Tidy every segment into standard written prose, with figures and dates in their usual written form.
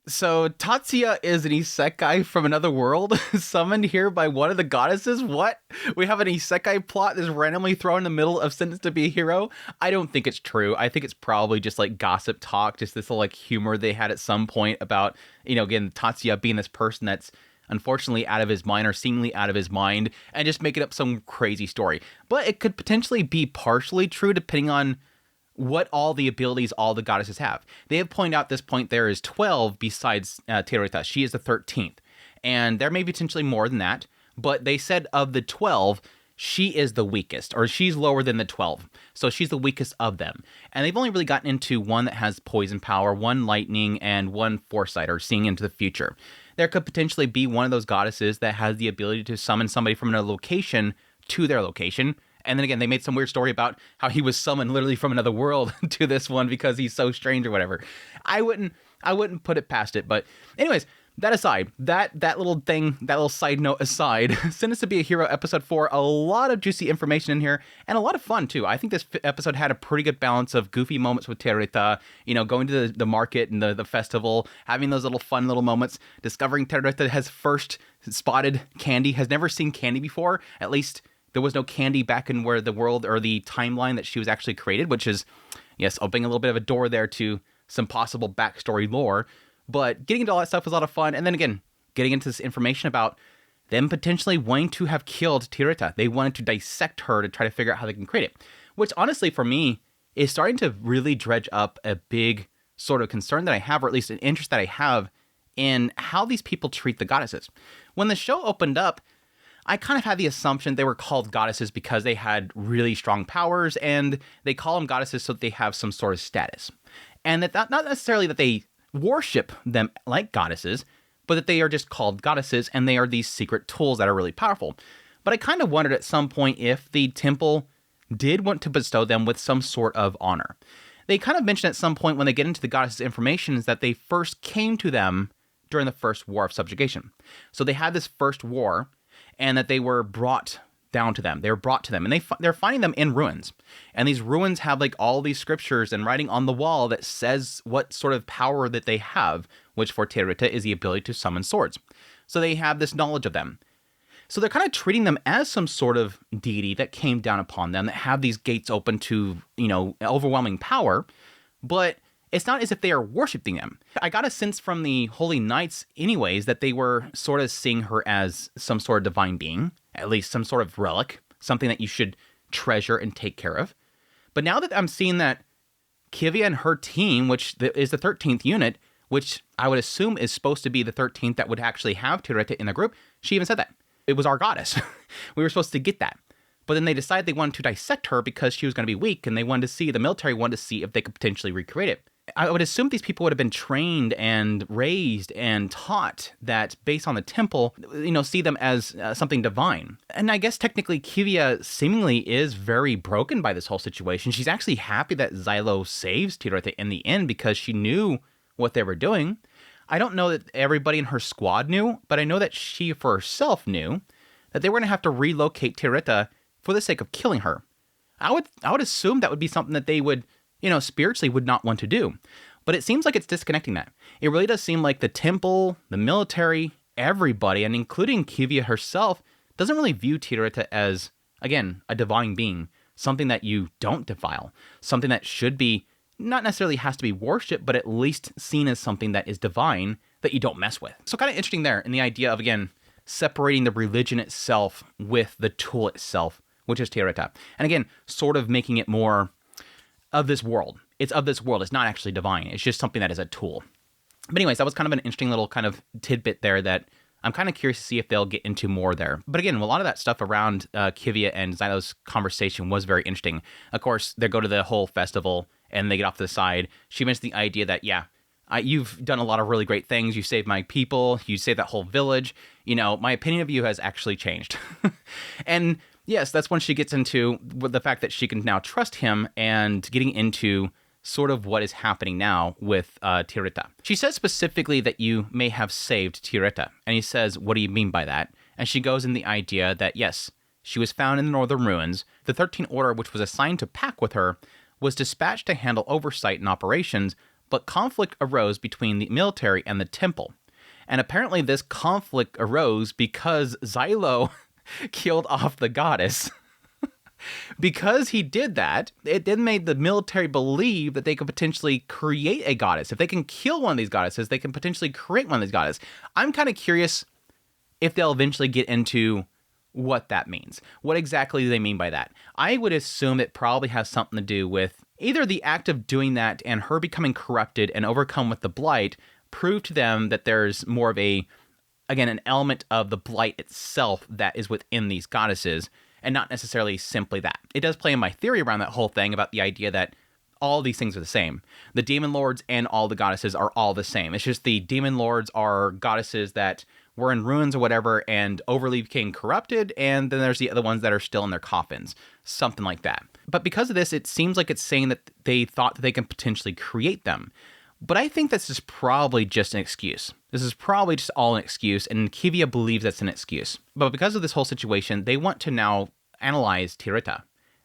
So Tatsuya is an isekai from another world, summoned here by one of the goddesses? What? We have an isekai plot that's randomly thrown in the middle of Sentence to be a Hero? I don't think it's true. I think it's probably just like gossip talk, just this little like humor they had at some point about, again, Tatsuya being this person that's unfortunately out of his mind or seemingly out of his mind and just making up some crazy story. But it could potentially be partially true depending on what all the abilities all the goddesses have. They have pointed out at this point there is 12 besides Terita. She is the 13th. And there may be potentially more than that, but they said of the 12, she is the weakest, or she's lower than the 12. So she's the weakest of them. And they've only really gotten into one that has poison power, one lightning, and one foresight, or seeing into the future. There could potentially be one of those goddesses that has the ability to summon somebody from another location to their location. And then again, they made some weird story about how he was summoned literally from another world to this one because he's so strange or whatever. I wouldn't put it past it. But anyways, that aside, that little thing, that little side note aside, Sentence to be a Hero episode 4, a lot of juicy information in here and a lot of fun too. I think this episode had a pretty good balance of goofy moments with Terita, going to the market and the festival, having those little fun little moments, discovering Terita has first spotted Candy, has never seen Candy before, at least there was no Candy back in where the world or the timeline that she was actually created, which is, yes, opening a little bit of a door there to some possible backstory lore. But getting into all that stuff was a lot of fun. And then again, getting into this information about them potentially wanting to have killed Terita. They wanted to dissect her to try to figure out how they can create it. Which honestly, for me, is starting to really dredge up a big sort of concern that I have, or at least an interest that I have in how these people treat the goddesses. When the show opened up, I kind of had the assumption they were called goddesses because they had really strong powers, and they call them goddesses so that they have some sort of status. And that not necessarily that they worship them like goddesses, but that they are just called goddesses, and they are these secret tools that are really powerful. But I kind of wondered at some point if the temple did want to bestow them with some sort of honor. They kind of mentioned at some point when they get into the goddesses' information is that they first came to them during the first war of subjugation. So they had this first war, and that they were brought down to them. They were brought to them, and they're finding them in ruins. And these ruins have like all these scriptures and writing on the wall that says what sort of power that they have, which for Terita is the ability to summon swords. So they have this knowledge of them. So they're kind of treating them as some sort of deity that came down upon them, that have these gates open to, overwhelming power, but it's not as if they are worshiping them. I got a sense from the Holy Knights anyways that they were sort of seeing her as some sort of divine being, at least some sort of relic, something that you should treasure and take care of. But now that I'm seeing that Kivia and her team, which is the 13th unit, which I would assume is supposed to be the 13th that would actually have Terita in the group, she even said that. It was our goddess. We were supposed to get that. But then they decided they wanted to dissect her because she was going to be weak, and the military wanted to see if they could potentially recreate it. I would assume these people would have been trained and raised and taught that based on the temple, see them as something divine. And I guess technically Kivia seemingly is very broken by this whole situation. She's actually happy that Xylo saves Terita in the end because she knew what they were doing. I don't know that everybody in her squad knew, but I know that she for herself knew that they were going to have to relocate Terita for the sake of killing her. I would assume that would be something that they would, spiritually would not want to do. But it seems like it's disconnecting that. It really does seem like the temple, the military, everybody, and including Kivia herself, doesn't really view Terita as, again, a divine being, something that you don't defile, something that should be, not necessarily has to be worshipped, but at least seen as something that is divine that you don't mess with. So kind of interesting there in the idea of, again, separating the religion itself with the tool itself, which is Terita. And again, sort of making it more of this world. It's of this world. It's not actually divine. It's just something that is a tool. But anyways, that was kind of an interesting little kind of tidbit there that I'm kind of curious to see if they'll get into more there. But again, a lot of that stuff around Kivia and Xylo's conversation was very interesting. Of course, they go to the whole festival and they get off to the side. She mentions the idea that, you've done a lot of really great things. You saved my people. You saved that whole village. My opinion of you has actually changed. And yes, that's when she gets into the fact that she can now trust him and getting into sort of what is happening now with Terita. She says specifically that you may have saved Terita. And he says, what do you mean by that? And she goes in the idea that, yes, she was found in the northern ruins. The 13th Order, which was assigned to pack with her, was dispatched to handle oversight and operations, but conflict arose between the military and the temple. And apparently this conflict arose because Xylo killed off the goddess. Because he did that, it then made the military believe that they could potentially create a goddess. If they can kill one of these goddesses, they can potentially create one of these goddesses. I'm kind of curious if they'll eventually get into what that means. What exactly do they mean by that? I would assume it probably has something to do with either the act of doing that and her becoming corrupted and overcome with the blight prove to them that there's more of an element of the blight itself that is within these goddesses, and not necessarily simply that. It does play in my theory around that whole thing about the idea that all these things are the same. The demon lords and all the goddesses are all the same. It's just the demon lords are goddesses that were in ruins or whatever and overly became corrupted, and then there's the other ones that are still in their coffins. Something like that. But because of this, it seems like it's saying that they thought that they can potentially create them. But I think this is probably just an excuse. This is probably just all an excuse, and Kivia believes that's an excuse. But because of this whole situation, they want to now analyze Titta.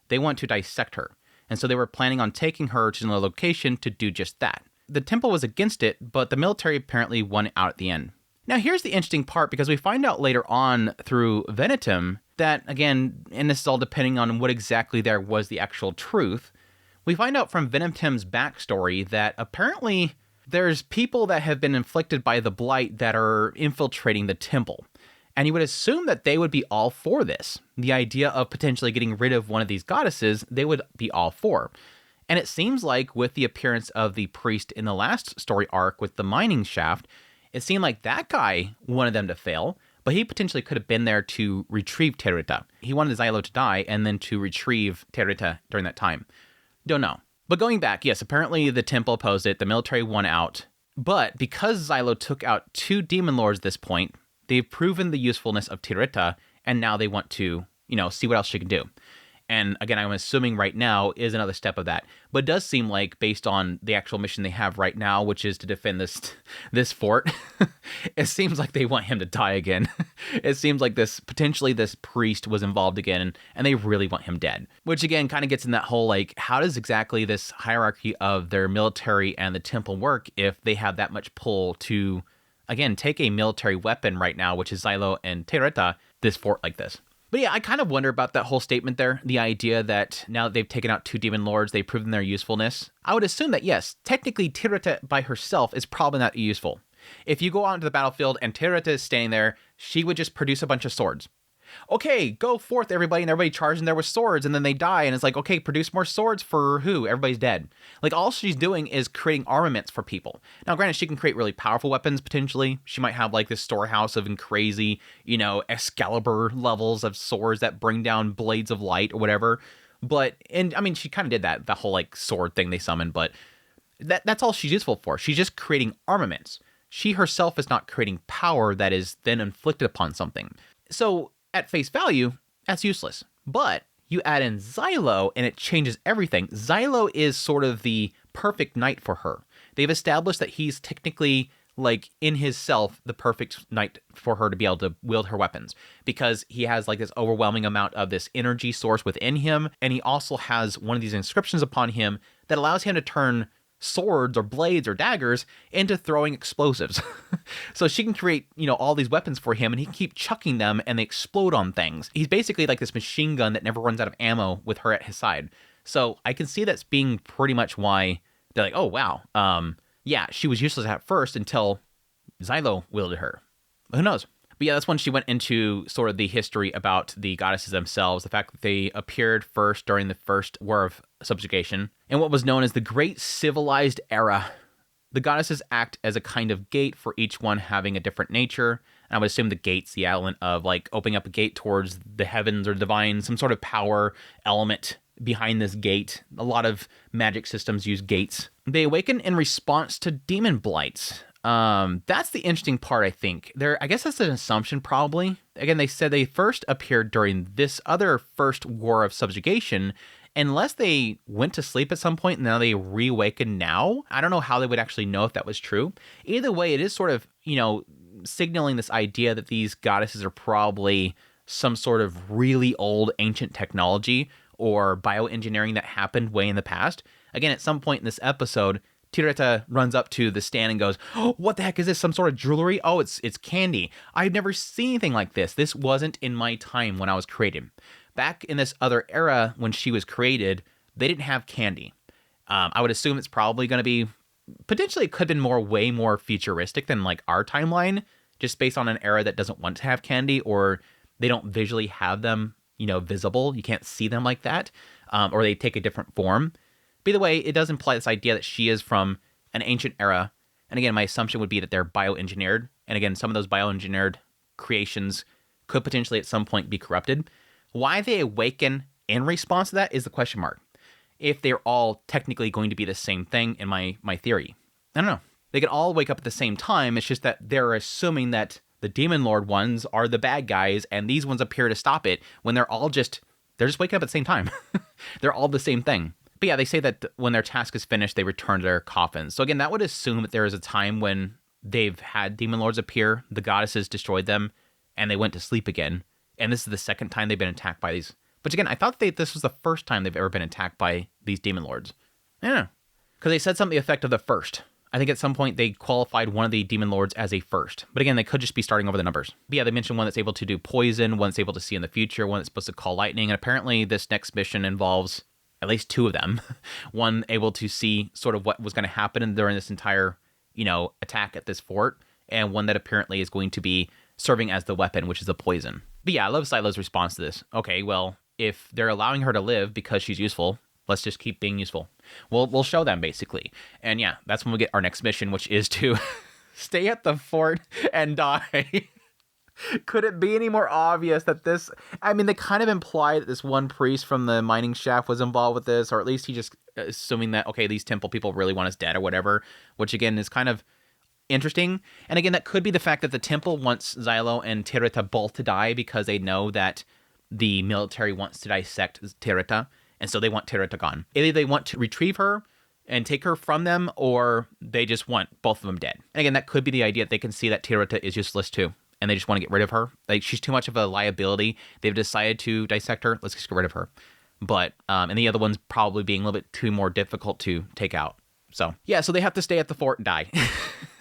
They want to dissect her. And so they were planning on taking her to another location to do just that. The temple was against it, but the military apparently won out at the end. Now here's the interesting part, because we find out later on through Venetum that, again, and this is all depending on what exactly there was the actual truth, we find out from Venetum's backstory that apparently there's people that have been inflicted by the blight that are infiltrating the temple. And you would assume that they would be all for this. The idea of potentially getting rid of one of these goddesses, they would be all for. And it seems like with the appearance of the priest in the last story arc with the mining shaft, it seemed like that guy wanted them to fail, but he potentially could have been there to retrieve Titta. He wanted Xylo to die and then to retrieve Titta during that time. Don't know. But going back, yes, apparently the temple opposed it, the military won out. But because Xylo took out 2 demon lords at this point, they've proven the usefulness of Titta, and now they want to, see what else she can do. And again, I'm assuming right now is another step of that. But it does seem like, based on the actual mission they have right now, which is to defend this fort, it seems like they want him to die again. It seems like potentially this priest was involved again, and they really want him dead. Which again, kind of gets in that whole, how does exactly this hierarchy of their military and the temple work if they have that much pull to, again, take a military weapon right now, which is Xylo and Titta, this fort like this. But yeah, I kind of wonder about that whole statement there, the idea that now that they've taken out 2 demon lords, they've proven their usefulness. I would assume that, yes, technically Titta by herself is probably not useful. If you go out into the battlefield and Titta is standing there, she would just produce a bunch of swords. Okay, go forth, everybody, and everybody charges in there with swords, and then they die, and it's like, okay, produce more swords for who? Everybody's dead. All she's doing is creating armaments for people. Now, granted, she can create really powerful weapons, potentially. She might have, this storehouse of crazy, Excalibur levels of swords that bring down blades of light or whatever. But, she kind of did that, the whole, sword thing they summoned, but that's all she's useful for. She's just creating armaments. She herself is not creating power that is then inflicted upon something. So, at face value, that's useless. But you add in Xylo, and it changes everything. Xylo is sort of the perfect knight for her. They've established that he's technically, in his self, the perfect knight for her to be able to wield her weapons. Because he has, this overwhelming amount of this energy source within him, and he also has one of these inscriptions upon him that allows him to turn swords or blades or daggers into throwing explosives. So she can create, all these weapons for him, and he can keep chucking them and they explode on things. He's basically like this machine gun that never runs out of ammo with her at his side. So I can see that's being pretty much why they're like, oh, wow. Yeah, she was useless at first until Xylo wielded her. Who knows? But yeah, that's when she went into sort of the history about the goddesses themselves, the fact that they appeared first during the first War of Subjugation, and what was known as the Great Civilized Era. The goddesses act as a kind of gate for each one having a different nature. And I would assume the gate's the element of opening up a gate towards the heavens or divine, some sort of power element behind this gate. A lot of magic systems use gates. They awaken in response to demon blights. That's the interesting part, I think. I guess that's an assumption, probably. Again, they said they first appeared during this other first War of Subjugation, unless they went to sleep at some point and now they reawaken now. I don't know how they would actually know if that was true. Either way, it is sort of, signaling this idea that these goddesses are probably some sort of really old ancient technology or bioengineering that happened way in the past. Again, at some point in this episode, Tireta runs up to the stand and goes, "Oh, what the heck is this? Some sort of jewelry? Oh, it's candy. I've never seen anything like this. This wasn't in my time when I was created. Back in this other era when she was created, they didn't have candy. I would assume it's probably going to be, potentially it could have been way more futuristic than like our timeline, just based on an era that doesn't want to have candy, or they don't visually have them, visible. You can't see them like that, or they take a different form. But either way, it does imply this idea that she is from an ancient era. And again, my assumption would be that they're bioengineered. And again, some of those bioengineered creations could potentially at some point be corrupted. Why they awaken in response to that is the question mark. If they're all technically going to be the same thing in my theory. I don't know. They can all wake up at the same time. It's just that they're assuming that the Demon Lord ones are the bad guys and these ones appear to stop it when they're just waking up at the same time. They're all the same thing. But yeah, they say that when their task is finished, they return to their coffins. So again, that would assume that there is a time when they've had Demon Lords appear, the goddesses destroyed them, and they went to sleep again. And this is the second time they've been attacked by these. But again, I thought this was the first time they've ever been attacked by these Demon Lords. I don't know. Because they said something to the effect of the first. I think at some point they qualified one of the Demon Lords as a first. But again, they could just be starting over the numbers. But yeah, they mentioned one that's able to do poison, one that's able to see in the future, one that's supposed to call lightning. And apparently this next mission involves at least two of them. One able to see sort of what was going to happen during this entire, attack at this fort. And one that apparently is going to be serving as the weapon, which is the poison. But yeah, I love Silo's response to this. Okay, well, if they're allowing her to live because she's useful, let's just keep being useful. We'll show them, basically. And yeah, that's when we get our next mission, which is to stay at the fort and die. Could it be any more obvious that this... I mean, they kind of imply that this one priest from the mining shaft was involved with this, or at least he just assuming that, okay, these temple people really want us dead or whatever, which again is kind of interesting. And again, that could be the fact that the temple wants Xylo and Tireta both to die because they know that the military wants to dissect Tireta, and so they want Tireta gone. Either they want to retrieve her and take her from them, or they just want both of them dead. And again, that could be the idea that they can see that Tireta is useless too, and they just want to get rid of her. Like, she's too much of a liability. They've decided to dissect her. Let's just get rid of her. But, and the other one's probably being a little bit too more difficult to take out. So, yeah, so they have to stay at the fort and die.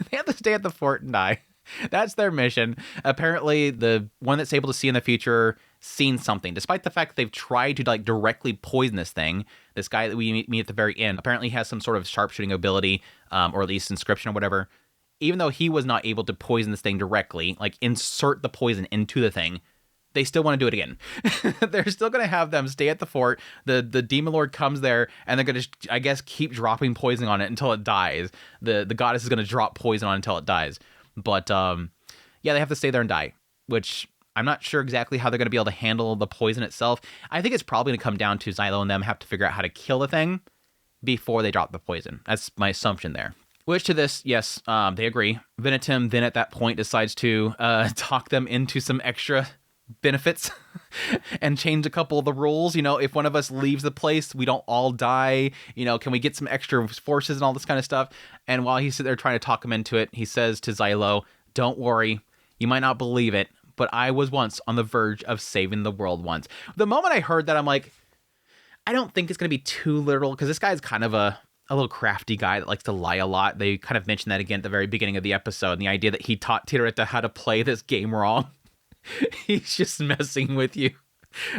They have to stay at the fort and die. That's their mission. Apparently, the one that's able to see in the future seen something, despite the fact that they've tried to directly poison this thing. This guy that we meet at the very end apparently has some sort of sharpshooting ability, or at least inscription or whatever. Even though he was not able to poison this thing directly, like insert the poison into the thing, they still want to do it again. They're still going to have them stay at the fort. The Demon Lord comes there, and they're going to, I guess, keep dropping poison on it until it dies. The goddess is going to drop poison on it until it dies. But, yeah, they have to stay there and die, which I'm not sure exactly how they're going to be able to handle the poison itself. I think it's probably going to come down to Xylo and them have to figure out how to kill the thing before they drop the poison. That's my assumption there. Which to this, yes, they agree. Venetum then at that point decides to talk them into some extra benefits and change a couple of the rules. If one of us leaves the place, we don't all die. Can we get some extra forces and all this kind of stuff? And while he's sitting there trying to talk him into it, he says to Xylo, "Don't worry, you might not believe it, but I was once on the verge of saving the world once." The moment I heard that, I'm like, I don't think it's going to be too literal, because this guy is kind of a little crafty guy that likes to lie a lot. They kind of mentioned that again at the very beginning of the episode, and the idea that he taught Tireta how to play this game wrong. He's just messing with you.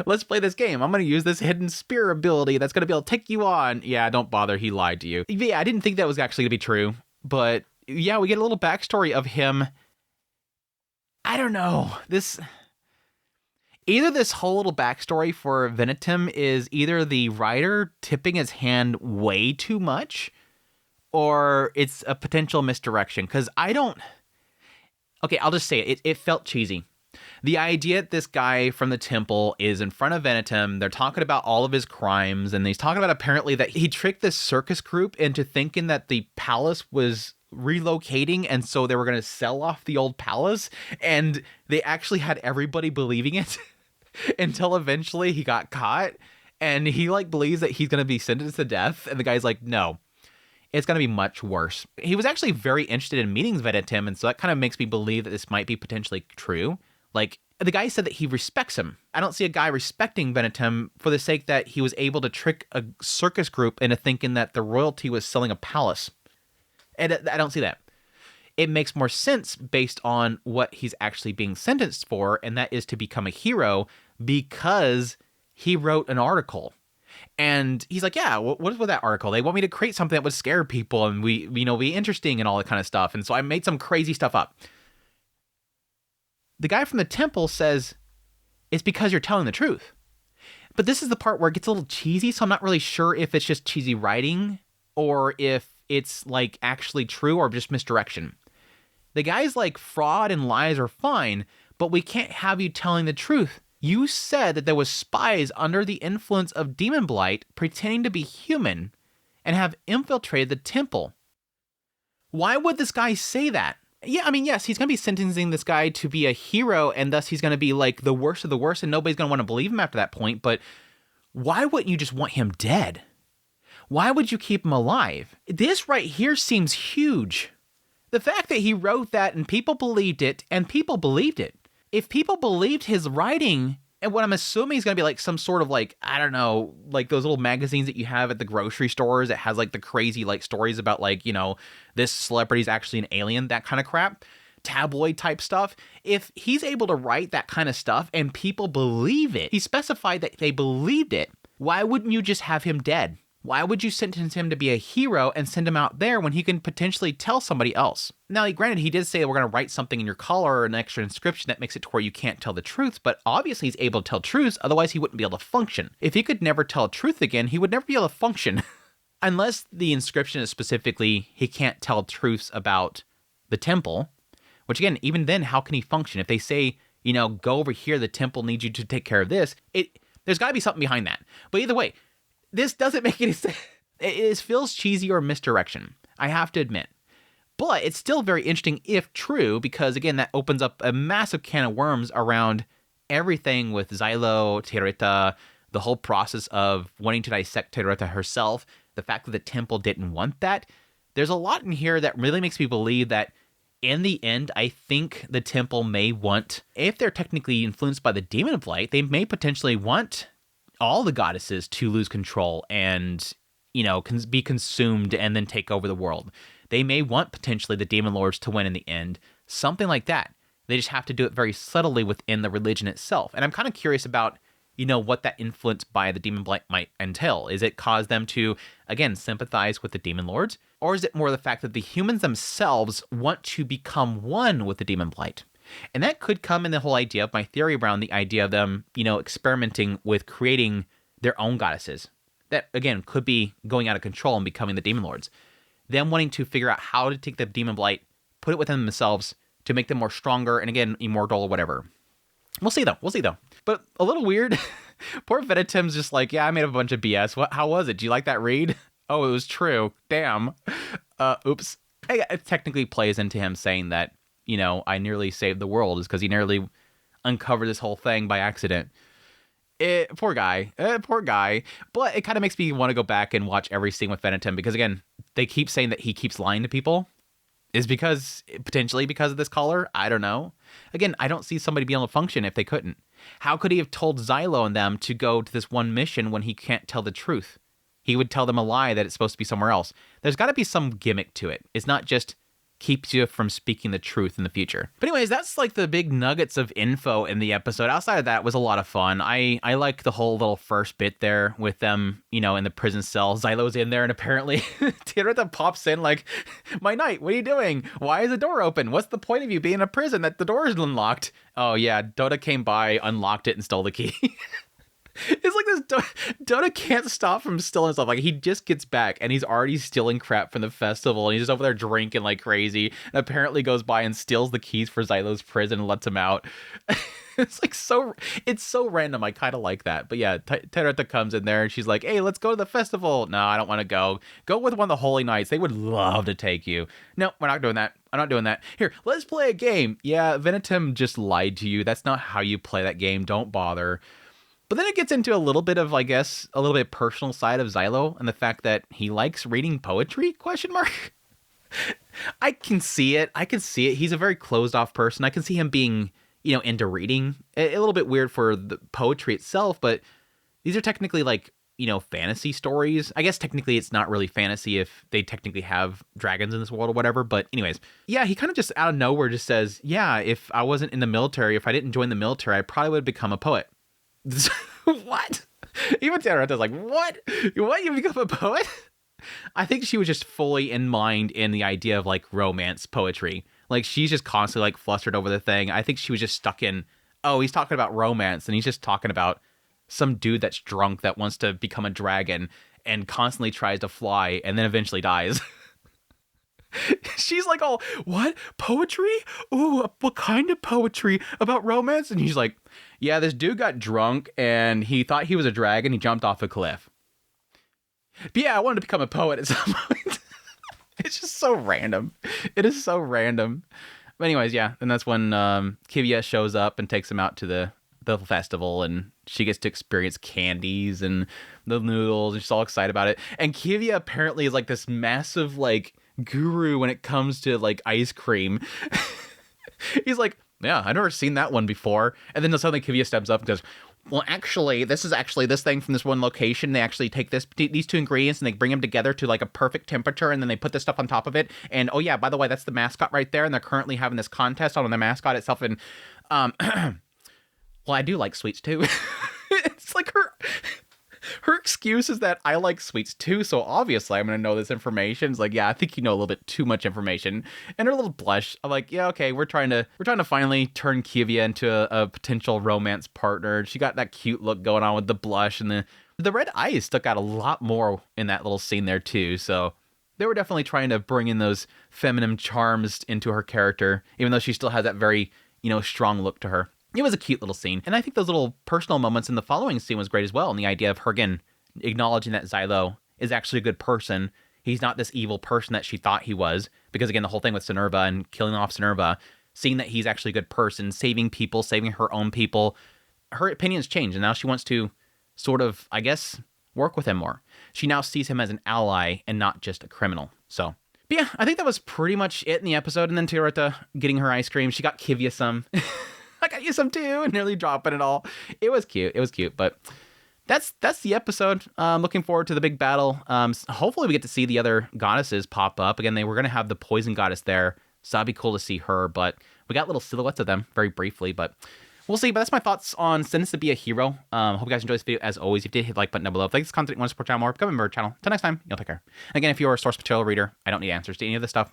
Let's play this game. I'm going to use this hidden spear ability that's going to be able to take you on. Yeah, don't bother. He lied to you. Yeah, I didn't think that was actually going to be true. But yeah, we get a little backstory of him. I don't know. Either this whole little backstory for Venetum is either the writer tipping his hand way too much, or it's a potential misdirection. Because okay, I'll just say it. It felt cheesy. The idea that this guy from the temple is in front of Venetum, they're talking about all of his crimes, and he's talking about apparently that he tricked this circus group into thinking that the palace was relocating, and so they were going to sell off the old palace, and they actually had everybody believing it until eventually he got caught, and he believes that he's going to be sentenced to death, and the guy's like, no, it's going to be much worse. He was actually very interested in meeting Venetum, and so that kind of makes me believe that this might be potentially true. The guy said that he respects him. I don't see a guy respecting Venetum for the sake that he was able to trick a circus group into thinking that the royalty was selling a palace. And I don't see that. It makes more sense based on what he's actually being sentenced for, and that is to become a hero because he wrote an article. And he's like, yeah, what was with that article? They want me to create something that would scare people and be interesting and all that kind of stuff. And so I made some crazy stuff up. The guy from the temple says, it's because you're telling the truth. But this is the part where it gets a little cheesy, so I'm not really sure if it's just cheesy writing or if it's like actually true or just misdirection. The guy's like, fraud and lies are fine, but we can't have you telling the truth. You said that there was spies under the influence of demon blight pretending to be human and have infiltrated the temple. Why would this guy say that? Yeah, I mean, yes, he's going to be sentencing this guy to be a hero, and thus he's going to be like the worst of the worst, and nobody's going to want to believe him after that point, but why wouldn't you just want him dead? Why would you keep him alive? This right here seems huge. The fact that he wrote that and people believed it, if people believed his writing, and what I'm assuming is going to be like some sort of like, I don't know, like those little magazines that you have at the grocery stores that has like the crazy like stories about like, this celebrity's actually an alien, that kind of crap, tabloid type stuff. If he's able to write that kind of stuff and people believe it, he specified that they believed it, why wouldn't you just have him dead? Why would you sentence him to be a hero and send him out there when he can potentially tell somebody else? Now, granted, he did say we're going to write something in your collar or an extra inscription that makes it to where you can't tell the truth, but obviously he's able to tell truths, otherwise he wouldn't be able to function. If he could never tell truth again, he would never be able to function. Unless the inscription is specifically, he can't tell truths about the temple, which again, even then, how can he function? If they say, go over here, the temple needs you to take care of this, there's got to be something behind that. But either way, this doesn't make any sense. It feels cheesy or misdirection, I have to admit. But it's still very interesting if true, because again, that opens up a massive can of worms around everything with Xylo, Titta, the whole process of wanting to dissect Titta herself, the fact that the temple didn't want that. There's a lot in here that really makes me believe that in the end, I think the temple may want, if they're technically influenced by the demon of light, they may potentially want all the goddesses to lose control and, be consumed and then take over the world. They may want potentially the demon lords to win in the end, something like that. They just have to do it very subtly within the religion itself. And I'm kind of curious about, what that influence by the demon blight might entail. Is it cause them to, again, sympathize with the demon lords? Or is it more the fact that the humans themselves want to become one with the demon blight? And that could come in the whole idea of my theory around the idea of them, experimenting with creating their own goddesses. That, again, could be going out of control and becoming the demon lords. Them wanting to figure out how to take the demon blight, put it within themselves to make them more stronger and, again, immortal or whatever. We'll see, though. But a little weird. Poor Venetum's just like, yeah, I made up a bunch of BS. How was it? Do you like that read? Oh, it was true. Damn. Oops. It technically plays into him saying that, I nearly saved the world is because he nearly uncovered this whole thing by accident. Poor guy. But it kind of makes me want to go back and watch every scene with Venetum because, again, they keep saying that he keeps lying to people. Is potentially because of this collar? I don't know. Again, I don't see somebody being able to function if they couldn't. How could he have told Xylo and them to go to this one mission when he can't tell the truth? He would tell them a lie that it's supposed to be somewhere else. There's got to be some gimmick to it. It's not just keeps you from speaking the truth in the future. But anyways, that's like the big nuggets of info in the episode. Outside of that, it was a lot of fun. I like the whole little first bit there with them, in the prison cell. Xylo's in there, and apparently Titta pops in like, my knight, what are you doing? Why is the door open? What's the point of you being in a prison that the door is unlocked? Oh yeah, Dota came by, unlocked it, and stole the key. It's like this Dota can't stop from stealing stuff. Like, he just gets back and he's already stealing crap from the festival, and he's just over there drinking like crazy, and apparently goes by and steals the keys for Xylo's prison and lets him out. It's like it's so random. I kind of like that. But yeah, Titta comes in there and she's like, hey, let's go to the festival. No, I don't want to go. Go with one of the holy knights. They would love to take you. No, we're not doing that. I'm not doing that. Here, let's play a game. Yeah, Venetum just lied to you. That's not how you play that game. Don't bother. But then it gets into a little bit of, I guess, a little bit personal side of Xylo and the fact that he likes reading poetry, ? I can see it. He's a very closed off person. I can see him being, into reading. A little bit weird for the poetry itself, but these are technically like fantasy stories. I guess technically it's not really fantasy if they technically have dragons in this world or whatever. But anyways, yeah, he kind of just out of nowhere just says, yeah, if I wasn't in the military, if I didn't join the military, I probably would have become a poet. What? Even Terrata's like, what? What? You become a poet? I think she was just fully in mind in the idea of like romance poetry. Like she's just constantly like flustered over the thing. I think she was just stuck in, oh, he's talking about romance and he's just talking about some dude that's drunk that wants to become a dragon and constantly tries to fly and then eventually dies. She's like, oh, what? Poetry? Ooh, what kind of poetry? About romance? And he's like, yeah, this dude got drunk and he thought he was a dragon. He jumped off a cliff. But yeah, I wanted to become a poet at some point. It's just so random. It is so random. But anyways, yeah. And that's when Kivya shows up and takes him out to the festival, and she gets to experience candies and the noodles, and she's all excited about it. And Kivya apparently is like this massive like guru when it comes to like ice cream. He's like, yeah, I've never seen that one before. And then suddenly Kivya steps up and goes, well, actually, this is actually this thing from this one location. They actually take these two ingredients and they bring them together to like a perfect temperature, and then they put this stuff on top of it. And oh yeah, by the way, that's the mascot right there, and they're currently having this contest on the mascot itself. And well, I do like sweets too. It's like her excuse is that I like sweets too, so obviously I'm gonna know this information. It's like, yeah, I think you know a little bit too much information. And her little blush, I'm like, yeah, okay, we're trying to finally turn Kivya into a potential romance partner. She got that cute look going on with the blush, and the red eyes stuck out a lot more in that little scene there too. So they were definitely trying to bring in those feminine charms into her character, even though she still has that very, strong look to her. It was a cute little scene. And I think those little personal moments in the following scene was great as well. And the idea of her, again, acknowledging that Xylo is actually a good person. He's not this evil person that she thought he was. Because, again, the whole thing with Sinerva and killing off Sinerva, seeing that he's actually a good person, saving people, saving her own people, her opinions changed. And now she wants to sort of, I guess, work with him more. She now sees him as an ally and not just a criminal. So, but yeah, I think that was pretty much it in the episode. And then Terrata getting her ice cream. She got Kivya some. I got you some too, and nearly dropping it all. It was cute. But that's the episode. Looking forward to the big battle. Hopefully we get to see the other goddesses pop up. Again, they were going to have the poison goddess there, so that'd be cool to see her. But we got little silhouettes of them very briefly, but we'll see. But that's my thoughts on Sentenced to Be a Hero. Hope you guys enjoyed this video. As always, if you did, hit the like button down below. If you like this content, you want to support the channel more, become a member of the channel. Until next time, you'll take care. Again, if you're a source material reader, I don't need answers to any of this stuff.